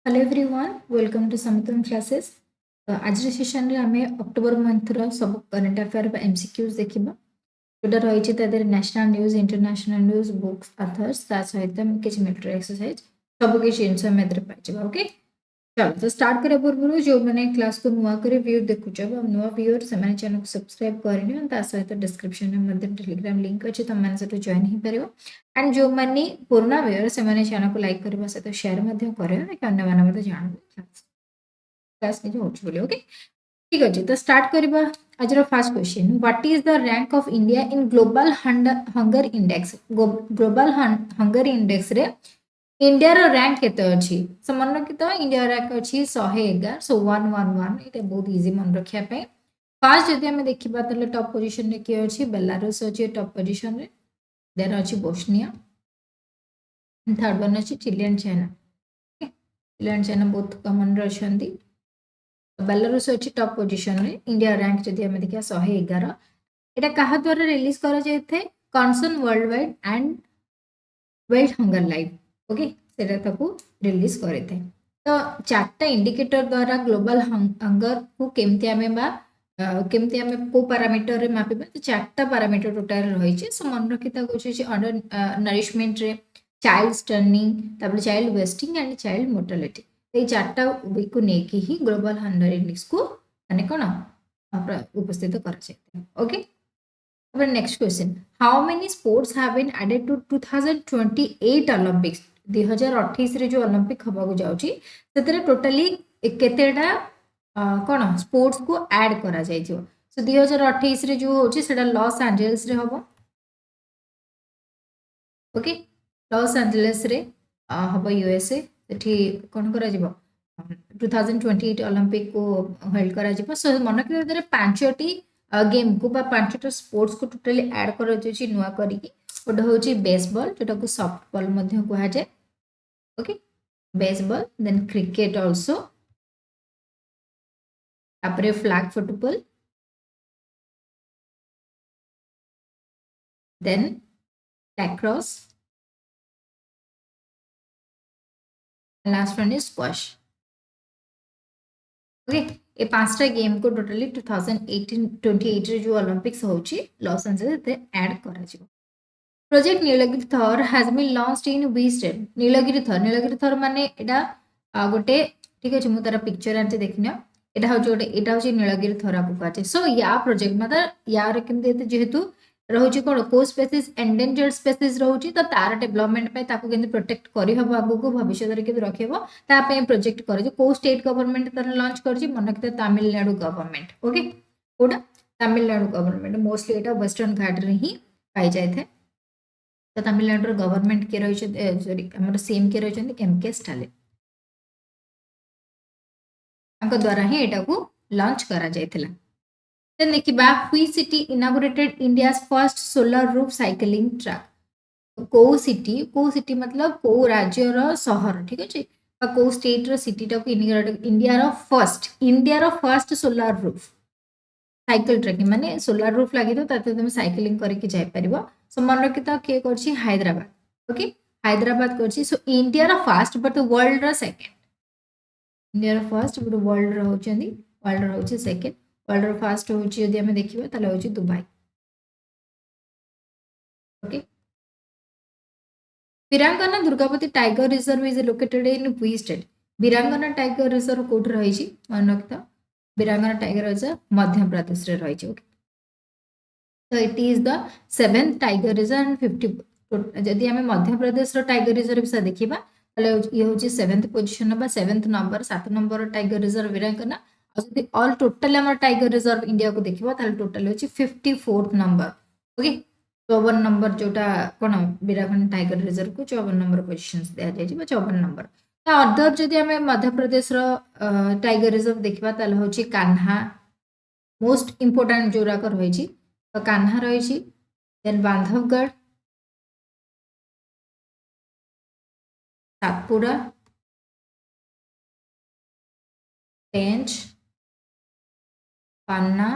Hello everyone, welcome to Samatvamclasses classes. आज session रे आमे अक्टोबर मंथ रो सब करंट अफेयर बा MCQs देखिबा जोटा रही छि तादर national news international news books authors ता सहित किछ मिलिटरी एक्सरसाइज सब किछ इनसम मेथड पाइछबा ओके। चलो तो स्टार्ट करे पूर्व जो मैंने क्लास को नुआ करे व्यू देखु छ नुआ व्यूअर से मैंने चैनल को सब्सक्राइब करनी ता सहित डिस्क्रिप्शन में मध्य टेलीग्राम लिंक अछि त मैंने सेटो जॉइन ही परियो एंड जो मैंने पुराना व्यूअर से मैंने चैनल को लाइक करबा सहित शेयर मध्य करे कि अन्य माने मते जान क्लास के जो होछ बोले ओके। ठीक अछि तो स्टार्ट करबा आज रो first question what is the rank of India in global hunger index global hunger index रे इंडिया रो रैंक केते अछि सो मन रखितो इंडिया रैंक अछि 111 सो 111 एटा बहुत इजी मन रखिया पे फर्स्ट जदि हम देखिबा तले टॉप पोजीशन रे के अछि बेलारूस अछि टॉप पोजीशन रे देन अछि बोस्निया थर्ड वन अछि Chile and China Chile and China बहुत कॉमन रे अछंती बेलारूस अछि टॉप पोजीशन रे इंडिया रैंक जदि हम देखिया 111 एटा कहा द्वारा रिलीज करा जाय थे concern world wide and wealth hunger life okay सेटा ताको रिलीज करे थे तो चारटा इंडिकेटर द्वारा ग्लोबल हंगर को केमती हमें बा केमती हमें को पैरामीटर रे मापिबा तो चारटा पैरामीटर टोटल रही छै सो मन रखिता को छै अंडर नरिशमेंट रे चाइल्ड स्टर्निंग तापर child wasting and child mortality ए चारटा को नेकी ही ग्लोबल हंगर इंडेक्स को माने कोन उपस्थित करा छै okay. Our next question. How many sports have been added to 2028 Olympics? 2028 रे जो ओलंपिक हवा को जाउची सेतरे टोटली केतेडा कोन स्पोर्ट्स को ऐड करा जाय जो सो 2028 रे जो होची सेटा लॉस एंजेलिस रे हबो ओके लॉस एंजेलिस रे हबो यूएसए सेठी कोन करा जिवो 2028 ओलंपिक को हेल्ड करा जिवो सो मन के तरे पांचटी गेम को बा पांचटा स्पोर्ट्स को टोटली ऐड करा जाउची नुवा करिकी ओटा होची बेसबॉल जोटा को सॉफ्टबॉल मध्ये कुहा जाय okay baseball then cricket also तापरे flag football then lacrosse last one is squash okay ये पांचटा गेम को टोटली 2018-28 रे जो ओलंपिक्स होची लॉस एंजेलिस ते ऐड करा जिवो project Nilgiri tahr has been launched in which state Nilgiri tahr माने एटा गोटे ठीक अछि मु तारा पिक्चर आंते देखिना एटा हो जोटे एटा हो नीलगिरी थर आपको कहते सो या प्रोजेक्ट मतलब यार केमते जेहेतु रहुची कोन को स्पेसीज एंडेंजर्ड स्पेसीज रहुची तो तार डेवलपमेंट पे ताको केमते प्रोटेक्ट करि हबो आगु को भविष्य रे के रखेबो ता पे प्रोजेक्ट करे जो को स्टेट गवर्नमेंट तर लॉन्च करछि मन के तमिलनाडु गवर्नमेंट ओके कोडा तमिलनाडु गवर्नमेंट मोस्टली एटा वेस्टर्न घाट रे ही पाई जाय थे तो तमिलनाडु गवर्नमेंट के रही सॉरी हमर सीएम के रही एमके स्टालिन द्वारा ही एटा को लॉन्च करा जायतिला देन देखिबा हुई city inaugurated India's first solar roof cycling track को सिटी मतलब को राज्य रो शहर ठीक अछि को स्टेट रो सिटी टा को इनॉग्रेट इंडिया रो first solar roof cycle tracking माने सोलर रूफ लागि तो ताते तुम साइकिलिंग करके जाय परिबो सो मन रखिता के करछि हैदराबाद ओके हैदराबाद करछि सो इंडिया रो फर्स्ट बट वर्ल्ड रो सेकंड इंडिया रो फर्स्ट बट वर्ल्ड रो होचंदी वर्ल्ड रो होची सेकंड वर्ल्ड रो फर्स्ट होची यदि हमें देखिबा तले होची दुबई ओके। वीरांगना Durgavati tiger reserve is located in which state वीरांगना टाइगर रिजर्व कोठ रही छी मन रखिता वीरांगना टाइगर रिजर्व मध्य प्रदेश रे रही छी ओके तो it is the 7th tiger reserve and 50 जदि हमें मध्य प्रदेश रो टाइगर रिजर्व से देखिबा तले ये होची 7th पोजीशन बा 7th number 7 number tiger reserve वीरांगना और जदि ऑल टोटल हमर टाइगर रिजर्व इंडिया को देखिबा तले टोटल होची 54th नंबर ओके 54 नंबर जोटा कोन वीरांगना टाइगर रिजर्व को 54 नंबर पोजीशंस दिया जाय छी 54 नंबर ता अदर जदि हमें मध्य प्रदेश रो टाइगर रिजर्व देखिबा तले होची कान्हा मोस्ट इंपोर्टेंट जोरा कर होई छी तो कान्हा रही छी देन बांधवगढ़ सातपुरा पेंच पन्ना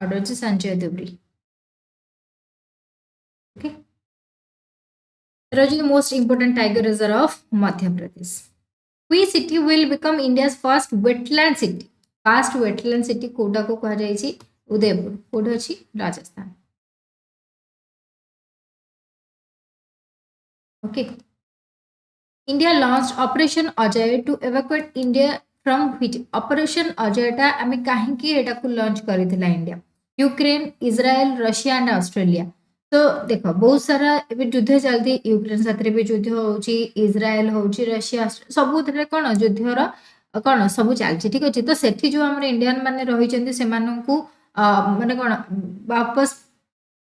और होची Sanjay Dubri okay the most important tiger reserve of Madhya Pradesh. Which city will become India's first wetland city? First wetland city कोटा को कहा जाइए उदयपुर कोटा अछि Rajasthan. Okay. India launched Operation Ajay to evacuate India from which? Operation Ajay टा आमे काहेकि एटा को लॉन्च करिथिला India. Ukraine, Israel, Russia and Australia. तो देखो बहुत सारा एबे युद्ध चलती यूक्रेन साथरे भी युद्ध होची इजराइल होची रशिया सब थरे कोन युद्धर कोन सब चलची ठीक अछि. तो सेठी जो हमर इंडियन माने रहिचंदी सेमानंकु माने कोन वापस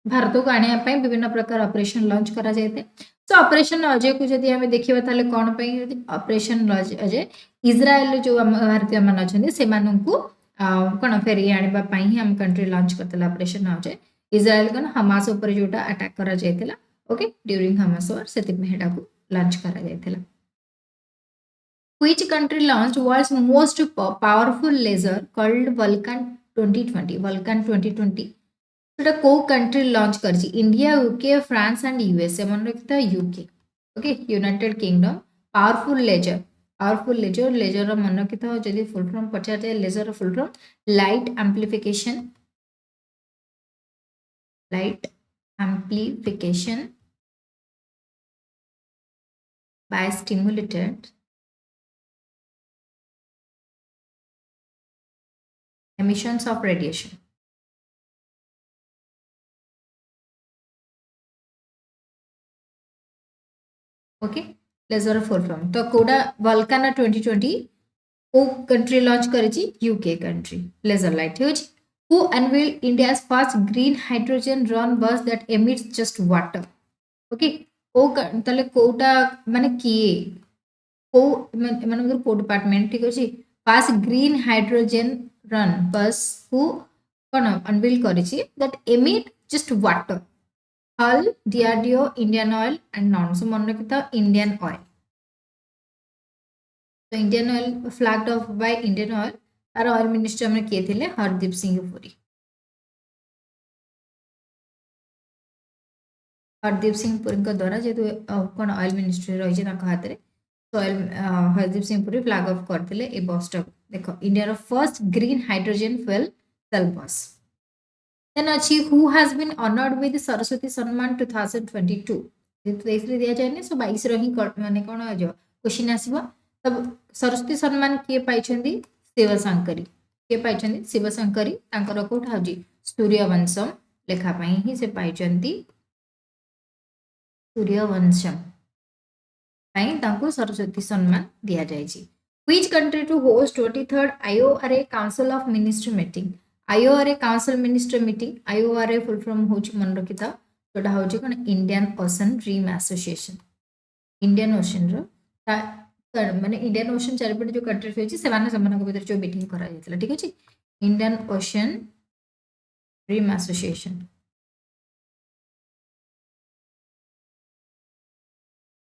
भारत को आने विभिन्न प्रकार ऑपरेशन लॉन्च करा जाते. सो ऑपरेशन अजय को जदि हमें देखिबा ताले कोन पई ऑपरेशन अजय इजराइल जो भारतीय मान अछंदी सेमानंकु कोन फेरी आनिबा पई ही हम कंट्री लॉन्च करतला ऑपरेशन अजय. इजराइल कोन हमास ऊपर जोटा अटैक करा जायतिला ओके ड्यूरिंग हमास वार सेति में हेडा को लॉन्च करा जायतिला. Which country launched world's most powerful laser called Vulcan 2020? Vulcan 2020 ସେଟା କୋଉ कंट्री लॉन्च करछि India UK France and USA मन रखता UK okay United Kingdom. Powerful laser मन रखता जदि फुल फॉर्म पचार जाए laser full form light amplification by stimulated emissions of radiation. Okay laser full form तो कोडा वल्काना 2020 को कंट्री लॉन्च करिछि यूके कंट्री लेजर लाइट ठीक हु unveiled India's first green hydrogen run bus that emits just water okay ओ तले कोटा माने किए को माने को डिपार्टमेंट ठीक अछि first green hydrogen run bus हु कोन अनवील करिछि that emit just water. Hull, DRDO, Indian Oil and non. So मन रखता Indian Oil. So Indian Oil flagged off by Indian Oil. तार ऑयल मिनिस्टर हमने किए थे हरदीप सिंह पुरी. हरदीप सिंह पुरी का द्वारा जेतु कोन ऑयल मिनिस्ट्री रही छै ताका हाथ रे तो oil Hardeep Singh Puri flag off करथिले ए बस टा देखो इंडिया रो first green hydrogen fuel cell bus. Then Achi, who has been honored with the Saraswati Samman 2022? तो दिया जाए सो 22 रही माने कोन जो क्वेश्चन आसीबो तब सरस्वती सम्मान किए पाइछंदी शिवशंकरी किए पाइछंदी शिवशंकरी तांकर कोठा हजी सूर्यवंशम लेखा पई ही से पाइछंदी सूर्यवंशम पई तांको सरस्वती सम्मान दिया जायछि. Which country to host 23rd IORA Council of Ministry meeting? IORA Council Minister meeting IORA full form होची मन रखिता जोटा होची कोन Indian ocean rim association. Indian ocean रो माने इंडियन ओशन चारिपटे जो कंट्री होची सेमान समान भीतर जो मीटिंग करा जायतला ठीक अछि Indian ocean rim association.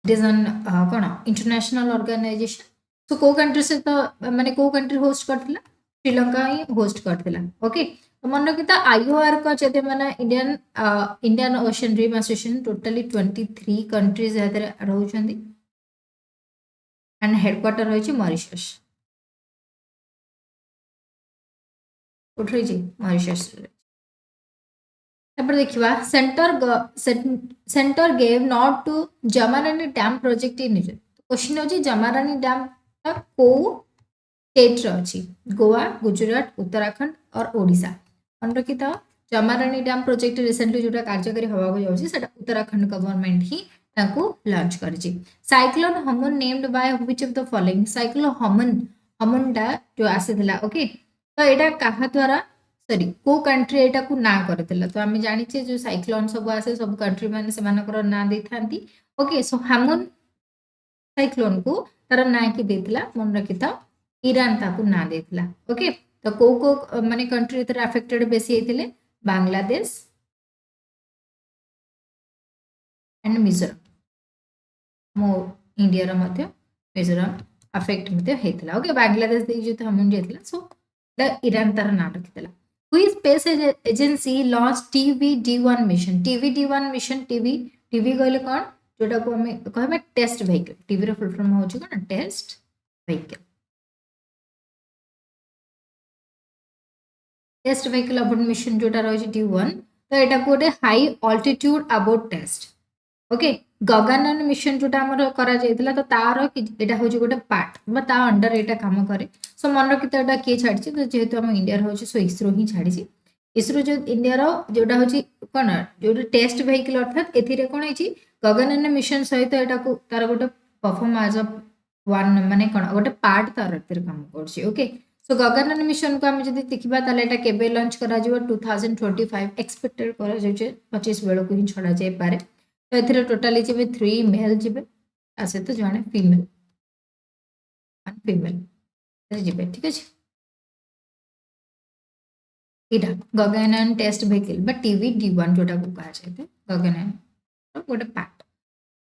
It is an कोन इंटरनेशनल ऑर्गेनाइजेशन. सो को कंट्री से तो माने को कंट्री होस्ट करथिला श्रीलंका ही होस्ट करथिला ओके. तो मन रखिता आईओआर का जते माने Indian ocean rim association totally 23 countries हेतरे रहउछंदी एंड हेडक्वार्टर होइछि मॉरिशस उठैछि मॉरिशस. तपर देखिबा centre gave nod to Jamrani dam project in question होछि जमारानी डैम ता को स्टेट अच्छी गोवा गुजरात उत्तराखंड और ओडिशा. मन रखिता जमारानी डैम प्रोजेक्ट रिसेंटली जोटा कार्यकारी हवा को जाउछि सेटा उत्तराखंड गवर्नमेंट ही ताको लॉन्च करछि. साइक्लोन हमन named by which of the following cyclone हमन दा जो आसीथिला ओके तो एटा काहा द्वारा सॉरी को कंट्री एटा को ना करथिला. तो हम जानि छे जो साइक्लोन सब आसे सब कंट्री माने से मानकर ना देथांती ओके. सो हमन साइक्लोन को तार ना की देथिला मन रखिता ईरान ताकू ना देथिला ओके. तो को माने कंट्री इधर अफेक्टेड बेसी हेतिले बांग्लादेश एंड मिजोरम मो इंडिया रो मध्य मिजोरम अफेक्ट मध्य हेतिला ओके. बांग्लादेश दे जो हमन जेथिला सो द ईरान तार ना रखितला. Which space agency launched TVD1 mission? TVD1 mission TV कहले कोन जोटा को हमें कहबे टेस्ट व्हीकल टीवी रो फुल फॉर्म होची कोन test vehicle test vehicle abort mission जोटा रही T1 तो एटा गोटे high altitude abort test okay Gaganyaan mission जोटा हमर करा जायतिला तो तार एटा होची गोटे पार्ट बा ता अंडर एटा काम करे सो मन रखि एटा के छाडछि तो जेहेतु हम इंडिया रो होची सो इसरो ही छाडछि इसरो जो इंडिया रो जोटा होची कोन जो टेस्ट व्हीकल अर्थात एथिरे कोन होची गगनयान मिशन सहित एटा को तार गोटे परफॉर्म एज अ वन माने कोन गोटे पार्ट तार एथिरे काम करछि ओके सो गगनयान मिशन को हम जदि देखिबा ताले एटा केबे लॉन्च करा जिवो 2025 एक्सपेक्टेड करा जाउचे 25 बेलो को ही छडा जाय पारे तो एथिरे टोटली जिबे 3 मेल जिबे आसे तो जने फीमेल वन फीमेल जिबे ठीक अछि इटा Gaganyaan test vehicle but TV D1 जोटा को कहा जायते गगनयान तो गोटे part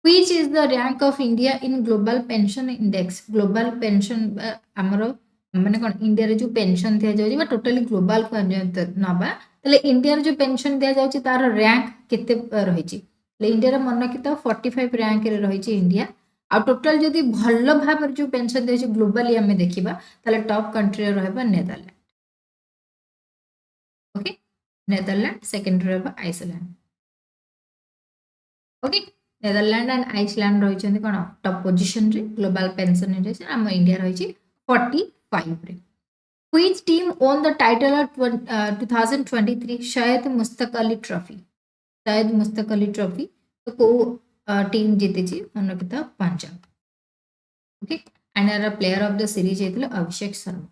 which is the rank of India in global pension index global pension हमरो माने कोन इंडिया रे जो पेंशन दिया जाउची बा टोटली ग्लोबल को नबा तले इंडिया रे जो पेंशन दिया जाउची तार रैंक केते रहिची ले इंडिया रे मन की तो 45 रैंक रे रहिची इंडिया आ टोटल जदी भल्लो भाव जो पेंशन दिया जाउची ग्लोबली हमें देखिबा तले टॉप कंट्री रे रहबा नेदरलैंड ओके नेदरलैंड सेकंड रे रहबा Iceland okay Netherland and Iceland रही कौन टॉप पोजिशन रे ग्लोबल पेंशन इंडेक्स आम इंडिया रही 45 रे which team won the title of 2023 शायद मुस्तक अली ट्रॉफी शायद मुस्तक अली ट्रॉफी तो को टीम जीती छी मन किता Punjab okay and are player of the series हेतले Abhishek Sharma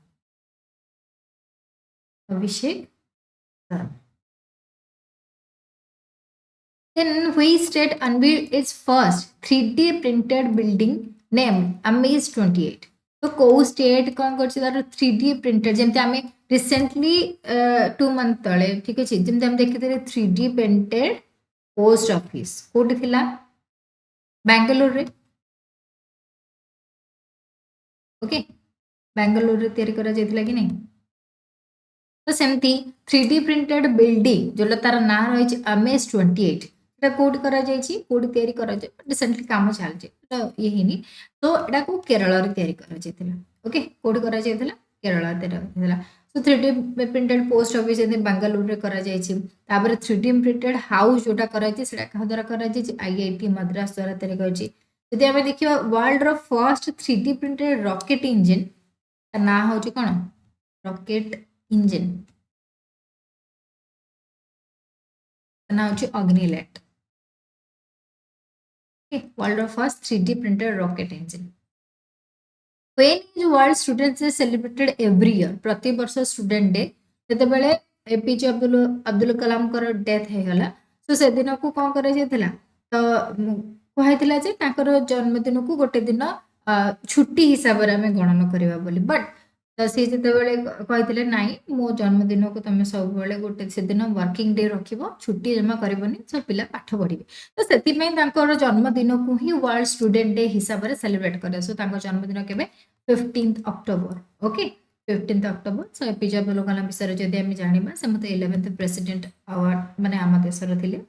Then which state unveiled its first 3D printed building named Amaze 28? तो को स्टेट कौन करछि तार 3D प्रिंटेड जेमते हमें रिसेंटली 2 मंथ तळे ठीक अछि जेमते हम देखिते 3D प्रिंटेड पोस्ट ऑफिस कोठी थिला बेंगलुरु रे ओके बेंगलुरु रे तयारी करा जायतिला कि नहीं तो सेमती 3D प्रिंटेड बिल्डिंग जोला तार ना रही अमेज 28 এটা কোড করা যাইছি কোড তৈরি করা যাই রিসেন্টলি কাম চালছে তো ইয়ে হিনি তো এটা কো কেরল রে তৈরি করা যাইতিলা ওকে কোড করা যাইতিলা কেরল তে যাইতিলা সো 3D প্রিন্টেড পোस्ट ऑफिस এতে বেঙ্গালুরু রে করা যাইছি তারপরে 3D প্রিন্টেড হাউস जोटा করা যাইছি সেটা কাহ দ্বারা করা যাইছি আইআইটি মাদ্রাস দ্বারা তৈরি করছি যদি আমি দেখিবা ওয়ার্ল্ড র first 3D printed rocket engine তা না হচ্ছে কোন রকেट इंजन ना हচ্ছে অগ্নিলেট okay world of first 3D printed rocket engine when is world students day celebrated every year प्रति वर्ष स्टूडेंट डे जते बेले एपीजे अब्दुल कलाम कर डेथ हे गला सो से दिन को कोन करे जेतला तो कहैतिला जे ताकर जन्मदिन को गोटे दिन छुट्टी हिसाब रे हमें गणना करबा बोली बट तो सी जिते बेले कहते नाई मो जन्मदिन को तुम सब बेले गोटे से दिन वर्किंग डे रखिबो छुट्टी जमा करबनी सब पिला पाठ पढ़िबे तो सेति में तांकर जन्मदिन को ही वर्ल्ड स्टूडेंट डे हिसाब रे सेलिब्रेट करे सो तांकर जन्मदिन केबे 15th October okay 15th October so APJ Abdul Kalam विषय जदि हम जानिबा से मते 11th प्रेसिडेंट अवार्ड माने आम देशर थिले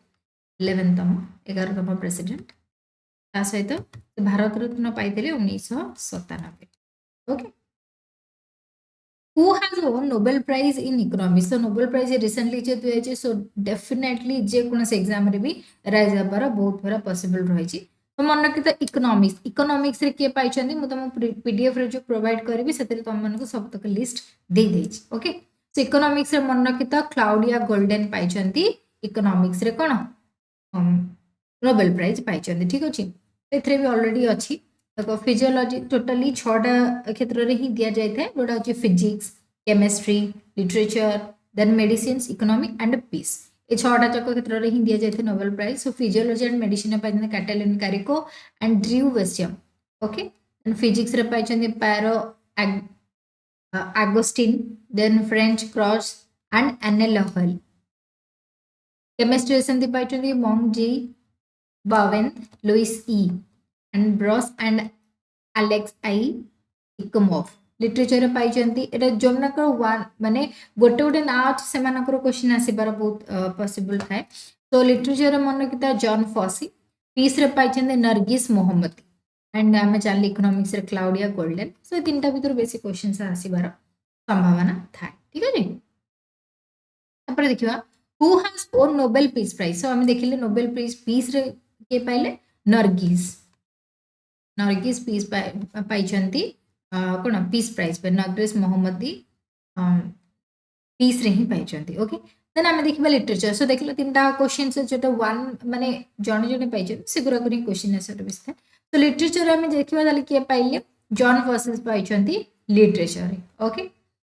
11तम 11तम प्रेसिडेंट ता सहित Bharat Ratna पाइथिले 1997 okay who has won Nobel Prize in economics so Nobel Prize recently जे दुए जे so definitely जे कोनस एग्जाम रे भी राइज हबार बहुत बड़ा पॉसिबल रही छी तो मन रखि त इकोनॉमिक्स रे के पाइ छथि म तुम पीडीएफ रे जो प्रोवाइड करबी सेते तुम मन को सब तक लिस्ट दे दे छी ओके सो इकोनॉमिक्स रे मन रखि त क्लाउडिया गोल्डन पाइ छथि इकोनॉमिक्स रे कोन नोबेल प्राइज पाइ छथि ठीक अछि एथरे भी ऑलरेडी अछि देखो फिजियोलॉजी टोटली 6टा क्षेत्र रे ही दिया जाय थाए जोटा होची physics chemistry literature then medicine economic and peace ए 6टा चक क्षेत्र रे ही दिया जाय थाए Nobel prize so physiology and medicine पाइ Katalin Kariko and Drew Weissman okay and physics रे पाइ छथि Pierre Agostini then Ferenc Krausz and Anne L'Huillier chemistry सेंति पाइ छथि Moungi G Bawendi Louis E and Bros and Alex I Ikmov literature पाई चंती एटा जोमनाकर वन माने गोटे गोटे ना अछि सेमानकर क्वेश्चन आसीबार बहुत पॉसिबल थाए तो लिटरेचर मन किता जॉन फॉसी पीस रे पाइछन नरगिस मोहम्मदी एंड आम चल इकोनॉमिक्स रे क्लाउडिया गोल्डन सो तीनटा भीतर बेसी क्वेश्चन आसीबार संभावना थाए ठीक है तापर देखिबा who has won Nobel peace prize सो हम देखिले नोबेल पीस रे के पाइले नरगिस नरगिस पीस पाइछंती कोन पीस प्राइज पे नरगिस मोहम्मदी पीस रे ही पाइछंती ओके देन आम देखिबा लिटरेचर सो देखिले तीनटा क्वेश्चन जोटा वन माने जणे जणे पाइछन सिगुरा करी क्वेश्चन आंसर बेस तो लिटरेचर आम देखिबा ताले के पाइले जॉन वर्सेस पाइछंती literature okay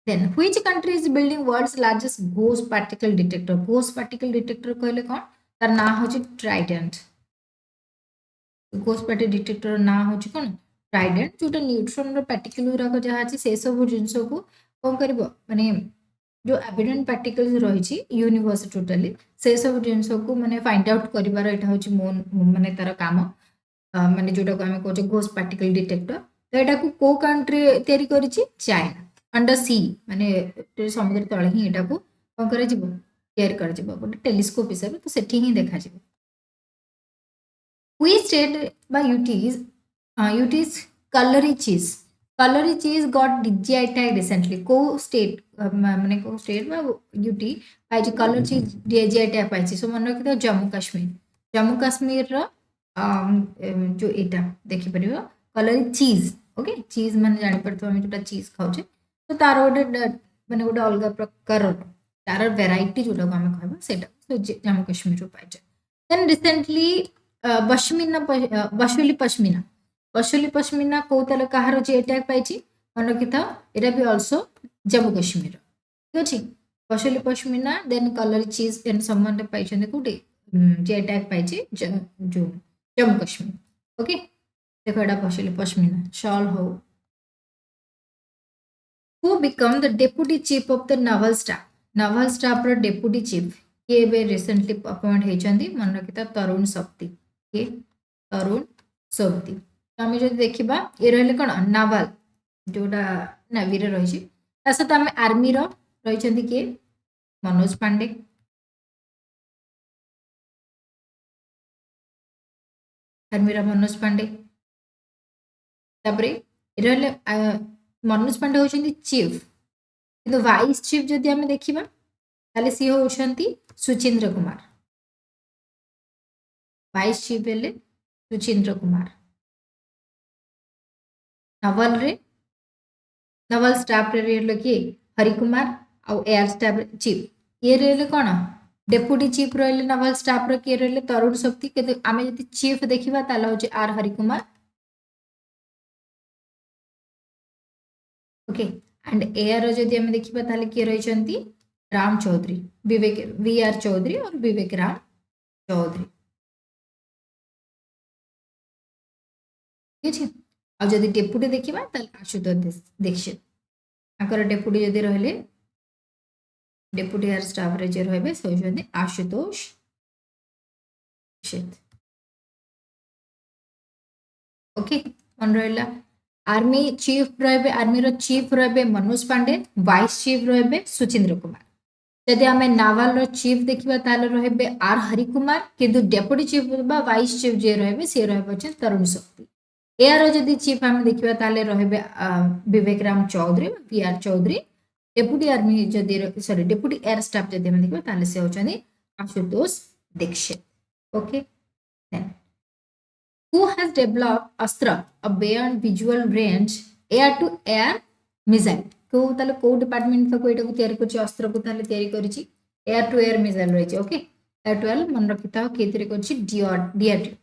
then which country is building world's largest ghost particle detector कहले कोन तार नाम होची ट्राइडेंट घोस्ट पार्टिकल डिटेक्टर नाम होची कोन ट्राइडेंट जोटा न्यूट्रॉन रो पार्टिकल गुरा जहा अछि से सब जिंस को कोन करबो माने जो एबिडेंट पार्टिकल्स रही यूनिवर्स टोटाली से सब जिन को माने फाइंड आउट करिवार एटा होची मोन माने तार काम माने जोटा को हमें कहचे घोस्ट पार्टिकल डिटेक्टर तो एटा को को कंट्री तयारी करिछि चाइना अंडर सी माने समुद्र तळे ही एटा को कोन करे जिवो तयारी कर जिवो गोटे टेलीस्कोप हिसाब तो सेठी ही देखा जिवो we state by UT's colory cheese got DGI tag recently को state माने को state बा UT पाई जो color cheese DGI tag पाई सो मन रखि जम्मू कश्मीर रो जो एटा देखि परियो कलर चीज ओके चीज माने जानि परतो हम जोटा चीज खाउछे तो तार गोटे माने गोटे अलग प्रकार तार वेराइटी जोटा को हम कहबा सेटा तो जम्मू कश्मीर रो पाइछ देन रिसेंटली बशुली पश्मीना को ताले कहार जे अटैक पाइछि मन रखिथा एटा भी आल्सो जम्मू कश्मीर ठीक अछि बशुली पश्मीना देन कलर चीज एंड समवन रे पाइछन कोठी जे अटैक पाइछि जो जम्मू कश्मीर ओके देखो एटा बशुली पश्मीना शॉल हो who become the deputy chief of the naval staff ro deputy chief के बे रिसेंटली अपॉइंट हेचंदी मन रखिता तरुण शक्ति के तरुण शक्ति तो आम जो देखा ये रही कौन नावाल जोटा नेवी रही सहित आम आर्मी रही किए मनोज पांडे आर्मी मनोज पांडे तापरे रही मनोज पांडे होती चीफ कि वाइस चीफ जदि आम देखा ताले सी होती सुचिंद्र कुमार वाइस चीफ हेले सुचिंद्र कुमार नवल स्टाफ रे रहले कि हरि कुमार आउ एयर स्टाफ चीफ ये रहले कौन डेप्यूटी चीफ रहले नवल स्टाफ रे के रहले तरुण शक्ति के आमे जति चीफ देखिबा ताला होचे R Hari Kumar okay and air जदि आमे देखिबा ताले के रहिचंती राम चौधरी विवेक वी आर चौधरी और विवेक राम चौधरी ठीक है आ जदि डेप्यूटी देखिबा ताले आशुतोष दीक्षित आकर डेप्यूटी जदि रहले डेप्यूटी एयर स्टाफ रे जे रहबे से होचंती आशुतोष दीक्षित ओके मन रहला आर्मी चीफ रहबे आर्मी रो चीफ रहबे मनोज पांडे वाइस चीफ रहबे सुचिंद्र कुमार जदि आमे नावाल रो चीफ देखिबा ताले रहबे आर हरि कुमार किंतु डेप्यूटी चीफ बा वाइस चीफ जे रहबे से रहबे छ तरुण शक्ति एआर जदि चीफ आमे देखिबा ताले रहबे Vivek Ram Chaudhari P R Chaudhari deputy army जदि सॉरी डेप्यूटी एयर स्टाफ जदि आमे देखिबा ताले से होचनी Ashutosh Dikshit okay then who has developed astra a beyond visual range air to air missile को ताले को डिपार्टमेंट को एटा को तयारी करछि अस्त्र को ताले तयारी करछि एयर टू एयर मिसाइल रहिछि ओके एयर टू एयर मन रखिता केतरे करछि डीआरटी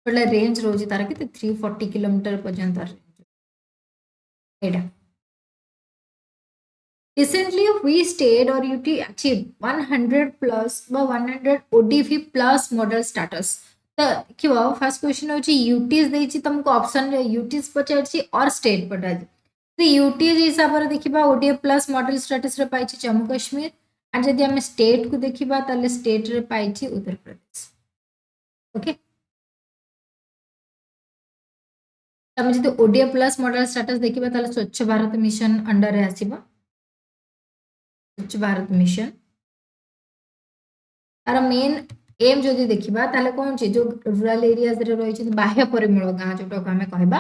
पडला रेंज रोजी तार के 340 किलोमीटर पर्यंत एटा recently we stayed or UT achieved 100 plus by 100 ODV plus model status तो देखियो फर्स्ट क्वेश्चन होची यूटीज देछि तुमको ऑप्शन रे यूटीज पचारछि और स्टेट पटाछि तो यूटीज हिसाब रे देखिबा ओडीएफ प्लस मॉडल स्टेटस रे पाइछि जम्मू कश्मीर एंड जदि हम स्टेट को देखिबा ताले स्टेट रे पाइछि उत्तर प्रदेश ओके हम जदि ओडीएफ प्लस मॉडल स्टेटस देखिबा ताले स्वच्छ भारत मिशन अंडर रे आसीबा स्वच्छ भारत मिशन तार मेन एम जदि देखा ताले कौन जो रूरल एरियाज रे रही बाह्य परिमल गाँ जोटा आम कहवा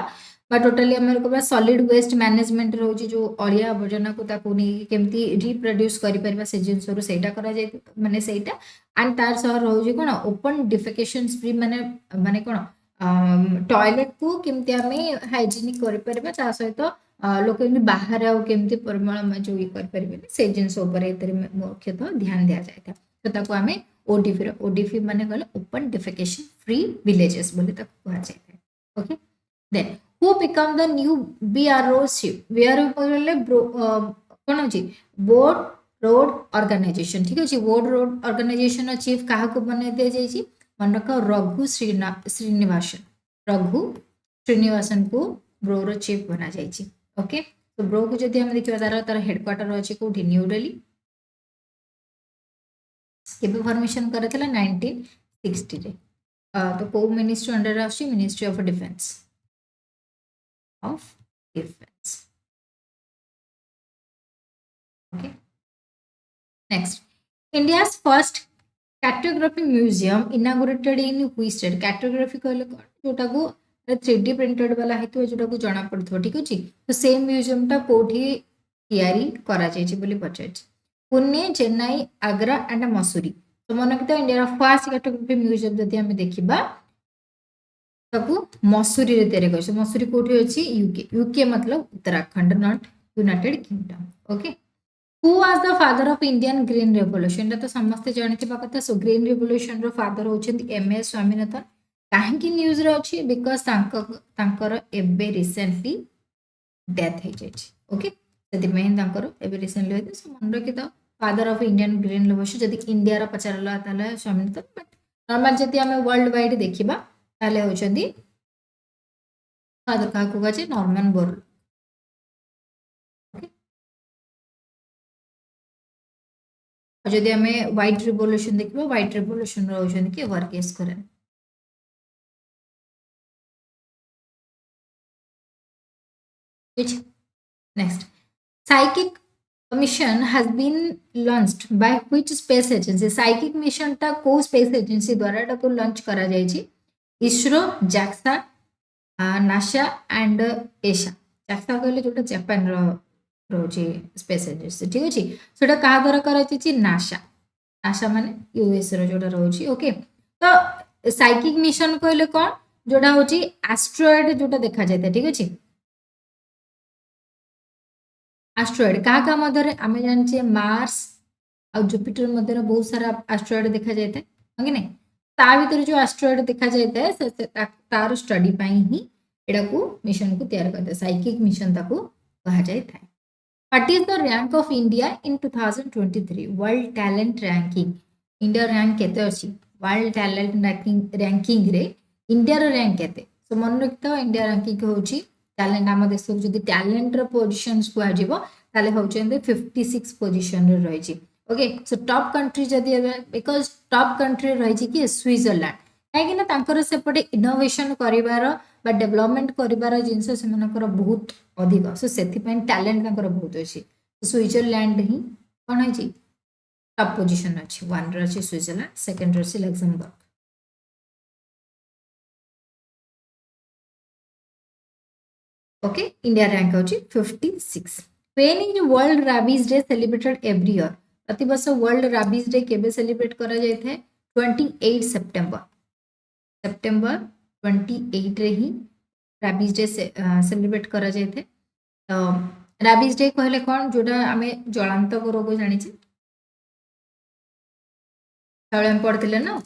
टोटाली आम कहवा सॉलिड वेस्ट मैनेजमेंट रोचे जो अलिया आवर्जना को केमती रिप्रोड्यूस कर से जिनस माने सेटा एंड तार सह रोचे कौन ओपन डिफेकेशन फ्री माने माने कौन टॉयलेट को केमती आम हाइजीनिक कर सहित लोक बाहर आमती परिमल जो ये करें से जिनस मुख्यतः ध्यान दि जाए तो आम ओडीपी ओडीपी माने कहले ओपन डिफेकेशन फ्री विलेजेस बोली ताको कहा जाए okay then who become the new BRO chief BRO बोले कौन अछि बोर्ड रोड ऑर्गेनाइजेशन ठीक अछि बोर्ड रोड ऑर्गेनाइजेशन चीफ काहा को बना दिया जाइछि मन रख रघु श्रीनिवासन रघु श्रीनिवासन को ब्रो चीफ बना जाइछि ओके तो ब्रो को जदि हम देखिबा तार हेडक्वार्टर अछि कोठी न्यू दिल्ली केबे फॉर्मेशन करथिला 1960 रे तो को मिनिस्ट्री अंडर आछि ministry of defence okay next India's first cartography museum inaugurated in which state cartography कहले जोटा को 3D प्रिंटेड वाला हेतु जोटा को जाना पड़थो ठीक अछि तो सेम म्यूजियम टा कोठी तयारी करा जायछि बोली पचाइछि पुणे चेन्नई आग्रा एंड मसूरी तो मन कि इंडिया फर्स्ट कैटोग्राफी म्यूजियम जदि हम देखिबा ताकू मसूरी रे तयारी करछ मसूरी कोठी अछि यूके यूके मतलब Uttarakhand not United kingdom okay who was the father of Indian green revolution तो समस्त जानथिबा कथा सो ग्रीन रेवोल्यूशन रो फादर होचंती एमएस स्वामीनाथन काहेकि न्यूज रे अछि बिकॉज़ तांकर एबे रिसेंटली डेथ हे जायछि ओके जदि मेन तांकर एबे रिसेंटली होते सो मन रखि तो father of Indian green revolution जदि इंडिया रो पचारला ताले स्वामीनाथन बट नॉर्मल जदि हम वर्ल्ड वाइड देखिबा ताले होचंती फादर का को गाचे नॉर्मन बोर ओके जदि आम व्हाइट रिवोल्यूशन देखिबा व्हाइट रिवोल्यूशन रो होचंती कि Varghese Kurien which next psychic mission has been launched by which space agency psychic mission ता को space agency द्वारा ताको लॉन्च करा जायछि ISRO JAXA NASA and ESA JAXA कहले जोटा जापान रो रोचे स्पेस एजेंसी ठीक अछि सेटा कहा द्वारा करा जायछि नासा नासा माने यूएस रो जोटा रोची ओके तो साइकिक मिशन कहले कोन जोटा होची एस्ट्रॉयड जोटा देखा जायता ठीक अछि एस्ट्रॉयड कहा मध्य आम जाने मार्स आ जुपिटर मध्य बहुत सारा एस्ट्रॉयड देखा जाए कि नहीं ता भीतर जो एस्ट्रॉयड देखा जाए तार स्टडी ही एटा को मिशन को तैयार करते साइकिक मिशन ताको कहा जाए था what is the rank of India in 2023 world talent ranking India rank केते अछि वर्ल्ड टैलेंट रैंकिंग रे इंडिया रो रैंक केते सो मन रखितो इंडिया रैंकिंग होची टैलेंट आम देश को जदि टैलेंट रो पोजीशंस को आजिबो ताले होचंदे 56 पोजीशन रे रहिछि ओके सो टॉप कंट्री जदि बिकॉज़ टॉप कंट्री रहिछि कि स्विट्जरलैंड काहे कि तांकर सेपटे इनोवेशन करिवार बा डेवलपमेंट करिवार जिंस सेमानकर बहुत अधिक सो सेथि पय टैलेंट तांकर बहुत अछि स्विट्जरलैंड ही कोन अछि टॉप पोजीशन अछि वन रे अछि स्विट्जरलैंड सेकंड रे अछि लक्समबर्ग ओके इंडिया रैंक होची 56 when is world rabies day celebrated every year प्रति वर्ष वर्ल्ड rabies day केबे सेलिब्रेट करा जाय थे 28 सितंबर सितंबर 28 रे ही rabies day से सेलिब्रेट करा जाय थे तो rabies day कहले कोन जोटा हमें जलांतक रोग जानि छी तळे पड़थिले ना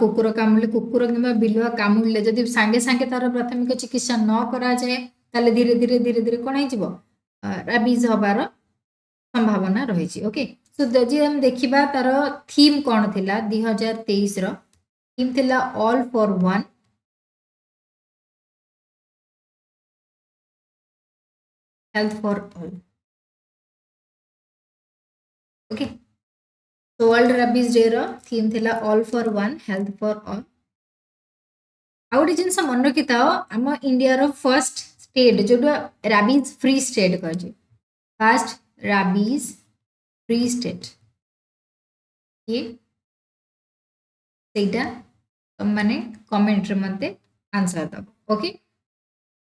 कुकुर कामुले कुकुर किंबा बिलुआ कामुले जदि सांगे सांगे तार प्राथमिक चिकित्सा न करा जाए ताले धीरे धीरे धीरे धीरे कोन हे जिवो राबीज हबार संभावना रही ओके सो जदि हम देखिबा तार थीम कोन थिला 2023 रो थीम थिला all for one health for all okay तो वर्ल्ड राबीज डे रो थीम थिला all for one health for all आ गोटे जिनस मन रखि था आम इंडिया रो फर्स्ट स्टेट जोटा राबीज फ्री स्टेट कह फर्स्ट राबीज फ्री स्टेट ये सेटा माने कमेंट रे मते आंसर दब ओके